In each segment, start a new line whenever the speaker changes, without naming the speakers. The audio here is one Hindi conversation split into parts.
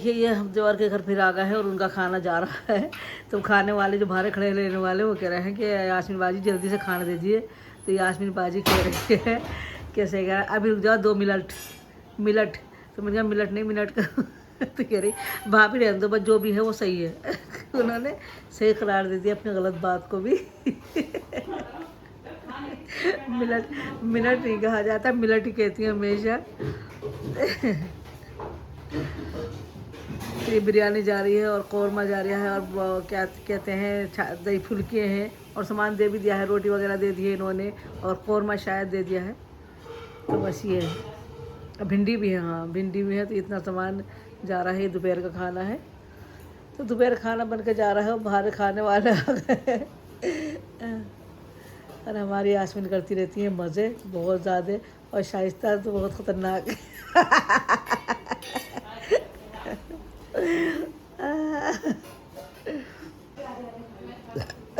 देखिए ये हम देवर के घर फिर आ गए हैं और उनका खाना जा रहा है। तो खाने वाले जो बाहर खड़े लेने वाले वो कह रहे हैं कि यास्मीन बाजी जल्दी से खाना दे दिए। तो यास्मीन बाजी कह रही है कैसे कह अभी रुक जाओ 2 मिनट मिनट। तो मैंने कहा मिनट नहीं मिनट का तो कह रही भाभी रहने दो बस जो भी है वो सही है। उन्होंने सही करार दे दिया अपनी गलत बात को भी। मिनट मिनट नहीं कहा जाता, मिनट ही कहती हैं हमेशा। ये बिरयानी जा रही है और कौरमा जा रहा है और क्या कहते हैं दही फुल्के हैं और सामान दे भी दिया है, रोटी वगैरह दे दी है इन्होंने और कौरमा शायद दे दिया है। तो बस ये है, भिंडी भी है, हाँ भिंडी भी है। तो इतना सामान जा रहा है, दोपहर का खाना है। तो दोपहर खाना बन के जा रहा है और बाहर खाने वाले आ गए। और हमारी यास्मीन करती रहती है मज़े बहुत ज़्यादा और शाइस्ता तो बहुत ख़तरनाक है।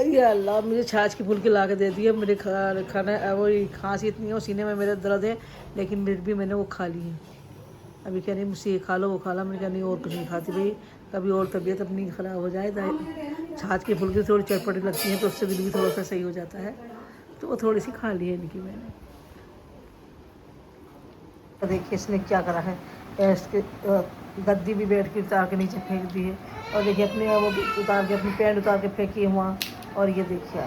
ये अल्लाह मुझे छाछ की फुल्की ला के दे दी है। मेरे खाना वो खांसी इतनी है और सीने में मेरे दर्द है, लेकिन फिर भी मैंने वो खा ली है। अभी कह रही मुझसे ये खा लो वो खा लो, मैंने कहा नहीं और कुछ नहीं खाती भाई, कभी और तबीयत अपनी ख़राब हो जाए। छाछ की फुल्की थोड़ी चटपटी लगती है तो उससे दिल भी थोड़ा सा सही हो जाता है। तो वो थोड़ी सी खा ली है इनकी मैंने। देखिए इसने क्या करा है, इसके गद्दी भी बैठ के उतार के नीचे फेंक दी है और देखिए अपने वो उतार के अपनी पैंट उतार के फेंकी है वहाँ। और ये देखिए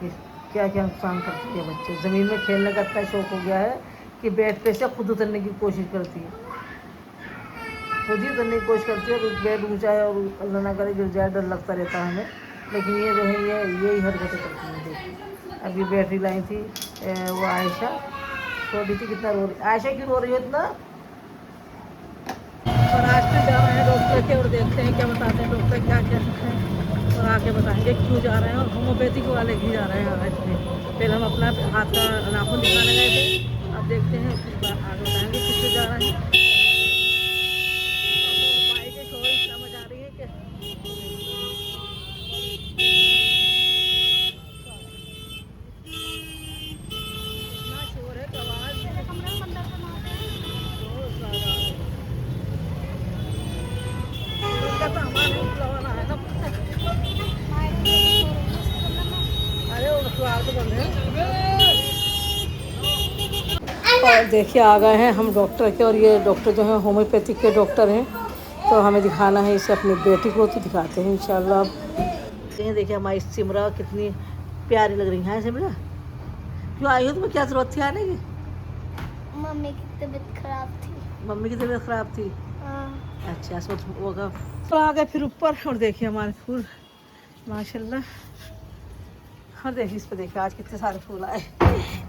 ये क्या क्या नुकसान करती है बच्चे। ज़मीन में खेलने का इतना शौक हो गया है कि बेड पे से खुद उतरने की कोशिश करती है, खुद ही उतरने की कोशिश करती है। और बेड ऊँचा है और अल्लाह ना करे गिर जाए, डर लगता रहता है हमें। लेकिन ये जो है यही हरकतें करती है। देखिए अभी बैटरी लाई थी वो आयशा, छोटी थी, कितना रो रही आयशा, क्यों रो रही है इतना। और आज फिर जा रहे हैं डॉक्टर के और देखते हैं क्या बताते हैं डॉक्टर, क्या क्या है और आके बताएंगे क्यों जा रहे हैं। और होम्योपैथिक वाले ही जा रहे हैं आज में। पहले हम अपना हाथ का नाखून दिखाने गए थे, अब देखते हैं फिर आगे बताएंगे किससे जा रहे हैं। भाई के शोर इतना मजा रही है कि इतना शोर है कि आवाज़ का सामान है खुलावाना है ना। अरे वो द्वार तो बंद है। और देखिए आ गए हैं हम डॉक्टर के, और ये डॉक्टर जो है होम्योपैथिक के डॉक्टर हैं। तो हमें दिखाना है इसे अपनी बेटी को, तो दिखाते हैं इंशाल्लाह। देखिए हमारी सिमरा कितनी प्यारी लग रही है। सिमरा क्यों आई हो, तुम्हें क्या ज़रूरत थी आने की?
मम्मी की तबीयत खराब थी।
मम्मी की तबीयत ख़राब थी?
हाँ।
अच्छा सोच होगा। तो आ गए फिर ऊपर और देखिए हमारे फूल माशाल्लाह। और देखिए इस पर देखिए आज कितने सारे फूल आए।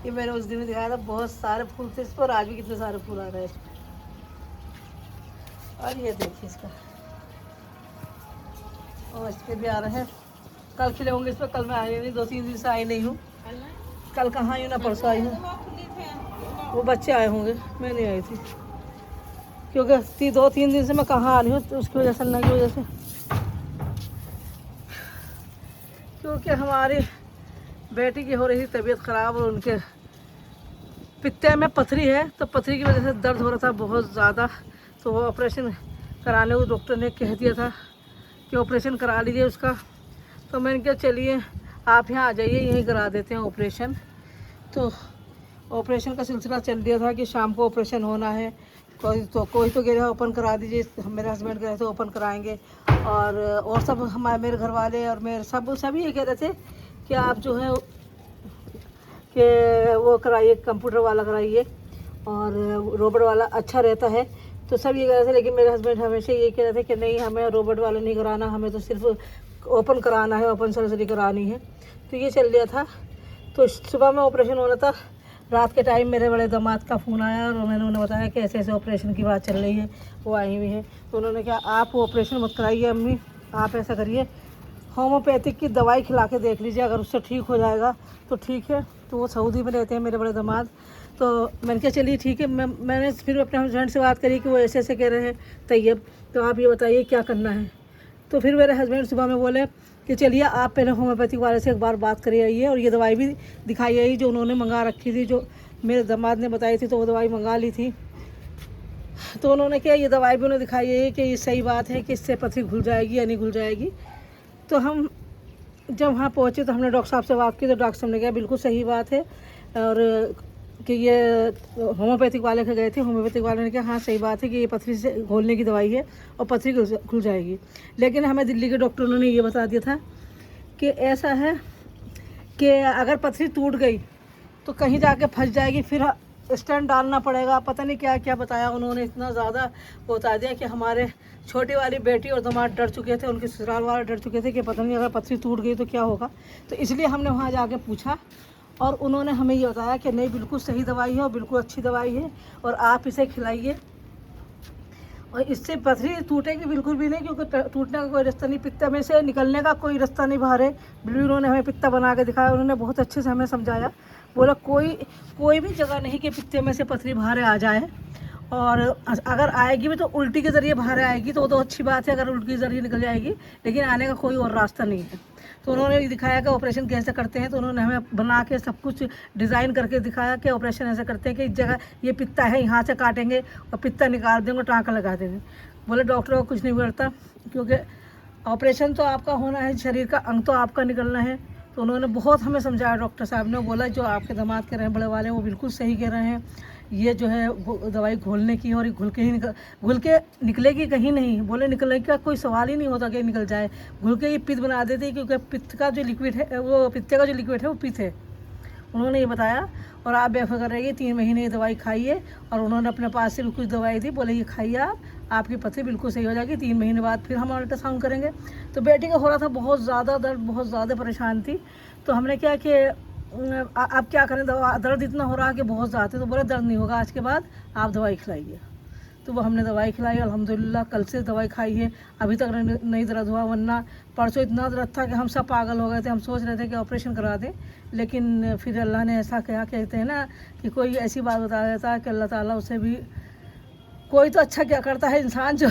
ये मैंने उस दिन में दिखाया था, बहुत सारे फूल थे इस पर, आज भी कितने सारे फूल आ रहे हैं इस पर। और ये देखिए इसका, और इस पर भी आ रहे हैं। कल खिले होंगे इस पर, कल मैं आई नहीं, 2-3 दिन से आई नहीं हूँ। कल कहाँ आई हूँ ना परसों आई हूँ। वो बच्चे आए होंगे, मैं नहीं आई थी क्योंकि 2-3 दिन से मैं कहाँ आ रही हूँ, तो उसकी वजह से अल्लाह की वजह से, क्योंकि हमारी बेटी की हो रही थी तबीयत ख़राब और उनके पित्ते में पथरी है। तो पथरी की वजह से दर्द हो रहा था बहुत ज़्यादा। तो वो ऑपरेशन कराने को डॉक्टर ने कह दिया था कि ऑपरेशन करा लीजिए उसका। तो मैंने कहा चलिए आप यहाँ आ जाइए, यहीं करा देते हैं ऑपरेशन। तो ऑपरेशन का सिलसिला चल दिया था कि शाम को ऑपरेशन होना है। कोई तो कह रहा है ओपन करा दीजिए, मेरे हस्बैंड कह रहे थे ओपन कराएंगे। और सब हमारे मेरे घर वाले और मेरे सभी ये कह रहे थे कि आप जो है कि वो कराइए, कंप्यूटर वाला कराइए और रोबोट वाला अच्छा रहता है। तो सब ये कह रहे थे, लेकिन मेरे हस्बैंड हमेशा ये कह रहे थे कि नहीं हमें रोबोट वाला नहीं कराना, हमें तो सिर्फ ओपन कराना है, ओपन सर्जरी करानी है। तो ये चल रहा था। तो सुबह में ऑपरेशन होना था, रात के टाइम मेरे बड़े दामाद का फ़ोन आया और मैंने उन्हें बताया कि ऐसे ऐसे ऑपरेशन की बात चल रही है, वो आई हुई है। तो उन्होंने कहा आप ऑपरेशन मत कराइए अम्मी, आप ऐसा करिए होम्योपैथिक की दवाई खिला के देख लीजिए, अगर उससे ठीक हो जाएगा तो ठीक है। तो वो सऊदी में रहते हैं मेरे बड़े दामाद। तो मैंने कहा चलिए ठीक है। मैंने फिर अपने हस्बैंड से बात करी कि वो ऐसे ऐसे कह रहे हैं तैयब, तो आप ये बताइए क्या करना है। तो फिर मेरे हस्बैंड सुबह में बोले कि चलिए आप पहले होम्योपैथिक वाले से एक बार बात करिए आइए, और ये दवाई भी दिखाई आई जो उन्होंने मंगा रखी थी, जो मेरे दामाद ने बताई थी। तो वो दवाई मंगा ली थी। तो उन्होंने क्या ये दवाई भी उन्हें दिखाई है कि ये सही बात है कि इससे पथरी घुल जाएगी या नहीं घुल जाएगी। तो हम जब वहाँ पहुँचे तो हमने डॉक्टर साहब से बात की, तो डॉक्टर साहब ने कहा बिल्कुल सही बात है, और कि ये होम्योपैथिक वाले के गए थे, होम्योपैथिक वाले ने कहा हाँ सही बात है कि ये पथरी से घोलने की दवाई है और पथरी खुल जाएगी। लेकिन हमें दिल्ली के डॉक्टरों ने ये बता दिया था कि ऐसा है कि अगर पथरी टूट गई तो कहीं जाके फंस जाएगी, फिर स्टैंड डालना पड़ेगा, पता नहीं क्या क्या बताया उन्होंने। इतना ज़्यादा बता दिया कि हमारे छोटी वाली बेटी और दामाद डर चुके थे, उनके ससुराल वाले डर चुके थे कि पता नहीं अगर पथरी टूट गई तो क्या होगा। तो इसलिए हमने वहाँ जाके पूछा और उन्होंने हमें ये बताया कि नहीं बिल्कुल सही दवाई है और बिल्कुल अच्छी दवाई है और आप इसे खिलाइए और इससे पथरी टूटेगी बिल्कुल भी नहीं, क्योंकि टूटने का कोई रास्ता नहीं, पित्ता में से निकलने का कोई रास्ता नहीं बाहर है। बिल्कुल उन्होंने हमें पित्ता बना के दिखाया, उन्होंने बहुत अच्छे से हमें समझाया। बोला कोई भी जगह नहीं कि पित्ते में से पथरी बाहर आ जाए, और अगर आएगी भी तो उल्टी के ज़रिए बाहर आएगी तो वो तो अच्छी बात है, अगर उल्टी के ज़रिए निकल जाएगी, लेकिन आने का कोई और रास्ता नहीं है। तो उन्होंने दिखाया कि ऑपरेशन कैसे करते हैं, तो उन्होंने हमें बना के सब कुछ डिज़ाइन करके दिखाया कि ऑपरेशन ऐसे करते हैं कि इस जगह ये पित्ता है, यहाँ से काटेंगे और पित्ता निकाल देंगे, टाँका लगा देंगे। बोले डॉक्टरों को कुछ नहीं बिगड़ता, क्योंकि ऑपरेशन तो आपका होना है, शरीर का अंग तो आपका निकलना है। तो उन्होंने बहुत हमें समझाया, डॉक्टर साहब ने बोला जो आपके दामाद कह रहे हैं बड़े वाले, वो बिल्कुल सही कह रहे हैं, ये जो है दवाई घोलने की, और ये घुल के निकलेगी कहीं नहीं। बोले निकलने का कोई सवाल ही नहीं होता कि निकल जाए, घुल के ये पित्त बना देती, क्योंकि पित्त का जो लिक्विड है, वो पित्ते का जो लिक्विड है वो पित्त है, उन्होंने ये बताया। और आप बेफिक्र रहिए, 3 महीने ये दवाई खाइए, और उन्होंने अपने पास से भी कुछ दवाई दी, बोले ये खाइए आपकी पथरी बिल्कुल सही हो जाएगी, 3 महीने बाद फिर हम अल्ट्रासाउंड करेंगे। तो बेटी का हो रहा था बहुत ज़्यादा दर्द, बहुत ज़्यादा परेशान थी। तो हमने क्या कि आप क्या करें, दर्द इतना हो रहा कि बहुत ज़्यादा, तो बोले दर्द नहीं होगा, आज के बाद आप दवाई खिलाइए। तो वो हमने दवाई खिलाई, अल्हम्दुलिल्लाह कल से दवाई खाई है, अभी तक नहीं दर्द हुआ। वरना परसों इतना दर्द था कि हम सब पागल हो गए थे, हम सोच रहे थे कि ऑपरेशन करा दें, लेकिन फिर अल्लाह ने ऐसा कहा, कहते हैं ना कि कोई ऐसी बात बता देता है कि अल्लाह ताला उसे भी कोई तो अच्छा क्या करता है इंसान, जो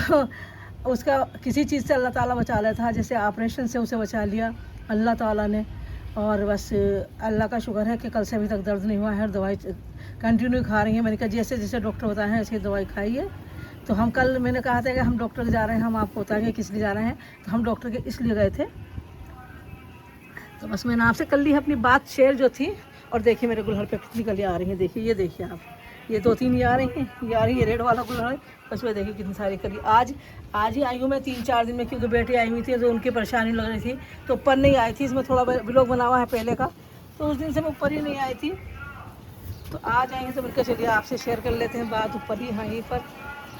उसका किसी चीज़ से अल्लाह ताला बचा लेता है, जैसे ऑपरेशन से उसे बचा लिया अल्लाह ताला ने। और बस अल्लाह का शुक्र है कि कल से अभी तक दर्द नहीं हुआ है, और दवाई कंटिन्यू खा रही हैं। मैंने कहा जैसे जैसे डॉक्टर बताए हैं ऐसे दवाई खाइए। तो हम कल, मैंने कहा था कि हम डॉक्टर के जा रहे हैं, हम आपको बताएंगे किस लिए जा रहे हैं, तो हम डॉक्टर के इसलिए गए थे। तो बस मैंने आपसे कर ली है अपनी बात शेयर जो थी। और देखिए मेरे गुलहर पे कितनी कलियाँ आ रही हैं, देखिए ये देखिए आप, ये 2-3 ये आ रही हैं, ये आ रही है रेड वाला गुलहर है, बस में देखिए कितनी सारी कली। आज ही आई हूँ मैं 3-4 दिन में, क्योंकि बेटी आई हुई थी तो उनकी परेशानी लग रही थी, तो ऊपर नहीं आई थी। इसमें थोड़ा ब्लॉग बना हुआ है पहले का, तो उस दिन से मैं ऊपर ही नहीं आई थी। तो आज आएंगे तो मिलकर चलिए आपसे शेयर कर लेते हैं बात ऊपर ही, हाँ यहीं पर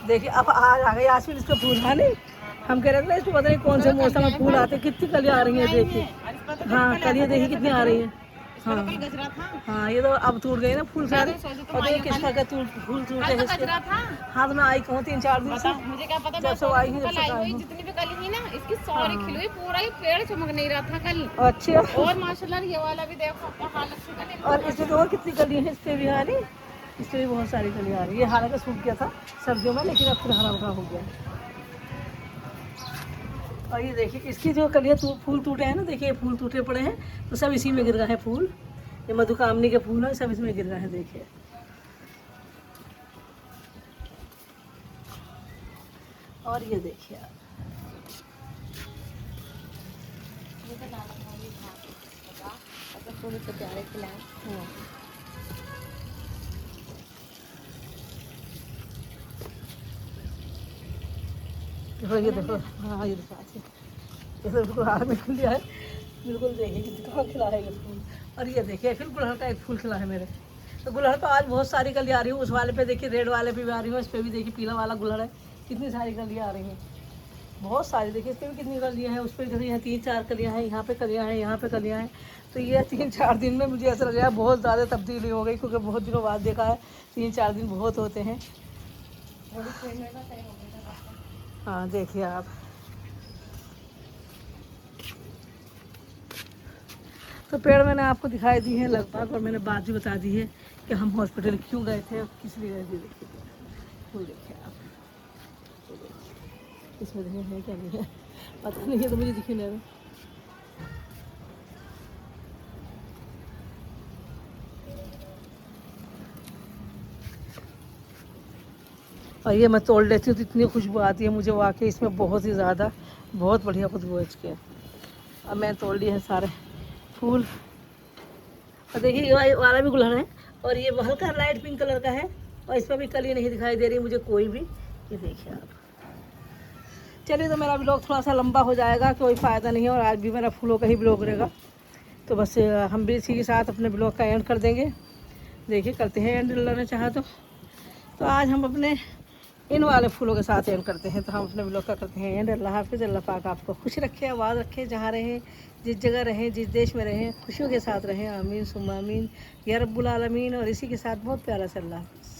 देखिए। अब आज आ गए यास्मीन, इसका फूल है नहीं, हम कह रहे थे इसको पता नहीं कौन से मौसम में फूल आते, कितनी कलियाँ आ रही हैं देखिए। हाँ कलियाँ देखिए कितनी आ रही हैं। हाँ हाँ ये तो अब टूट गई ना फूल सारे, और देखिए किसका क्या फूल टूटे हैं इसके। हाँ तो मैं आई कहूँ 3-4 दिन से,
मुझे क्या पता
जब से आई हूँ जब
कल
से
आई
आई
हुई
हूँ।
जितनी भी कली थी ना इसकी सारी खिली हुई, पूरा ही पेड़ चमक नहीं रहा था कल।
अच्छा,
और माशाल्लाह ये वाला भी देखो अपना हालत से कल
और इसमें तो और कितनी कली है, इस पे भी आ रही, इस पे भी बहुत सारी कली आ रही है। ये हालांकि सूख गया था सर्दियों में, लेकिन अब फिर हरा भरा हो गया। और ये देखिए इसकी जो कलियाँ फूल टूटे हैं ना, देखिए फूल टूटे पड़े हैं, तो सब इसी में गिर गए हैं फूल। ये मधुकामनी के फूल हैं, सब इसमें गिर गए हैं देखिए। और ये देखिए आप,
प्यारे खिलाए।
देखो ये देखो, हाँ ये देखो ये तो बिल्कुल हाथ में खिल गया है, बिल्कुल देखिए कितना खिला है ये फूल। और ये देखिए फिर गुलहर का एक फूल खिला है मेरे, तो गुलहर तो आज बहुत सारी कली आ रही है। उस वाले पे देखिए रेड वाले पे भी आ रही है, इस पर भी देखिए पीला वाला गुलहर है, कितनी सारी कलियाँ आ रही हैं, बहुत सारी। देखिए इस पर भी कितनी कलियाँ हैं, उस पर कलियाँ हैं, 3-4 कलियाँ हैं, यहाँ पे कलियाँ हैं, यहाँ पे कलियाँ हैं। तो ये 3-4 दिन में मुझे ऐसा लग रहा है बहुत ज़्यादा तब्दीली हो गई, क्योंकि बहुत दिनों बाद देखा है, 3-4 दिन बहुत होते हैं। हाँ देखिए आप, तो पेड़ मैंने आपको दिखाई दी है लगभग, और मैंने बात भी बता दी है कि हम हॉस्पिटल क्यों गए थे और किस लिए गए थे। देखिए फूल देखिए आप, ये देखिए इसमें देखिए है क्या नहीं है पता नहीं है, तो मुझे दिखे नहीं रहा। और ये मैं तोड़ लेती हूँ तो इतनी खुशबू आती है मुझे वाकई इसमें, बहुत ही ज़्यादा, बहुत बढ़िया खुशबू है इसकी। अब मैं तोड़ लिए हैं सारे फूल। और देखिए ये वाला भी गुलहड़ है और ये हल्का लाइट पिंक कलर का है और इस पर भी कली नहीं दिखाई दे रही मुझे कोई भी। ये देखिए आप। चलिए, तो मेरा ब्लॉग थोड़ा सा लंबा हो जाएगा, कोई फ़ायदा नहीं है, और आज भी मेरा फूलों का ही ब्लॉग रहेगा। तो बस हम भी इसी के साथ अपने ब्लॉग का एंड कर देंगे। देखिए करते हैं एंड, अल्लाह ने चाहा तो आज हम अपने इन वाले फूलों के साथ एंड करते हैं। तो हम अपने ब्लॉग का करते हैं एंड। अल्लाह हाफिज़। अल्लाह पाक आपको खुश रखे, आबाद रखे, जहाँ रहें, जिस जगह रहें, जिस देश में रहें, खुशियों के साथ रहें। आमीन सुम्मा आमीन या रब्बुल आलमीन। और इसी के साथ बहुत प्यारा सा अल्लाह हाफिज़।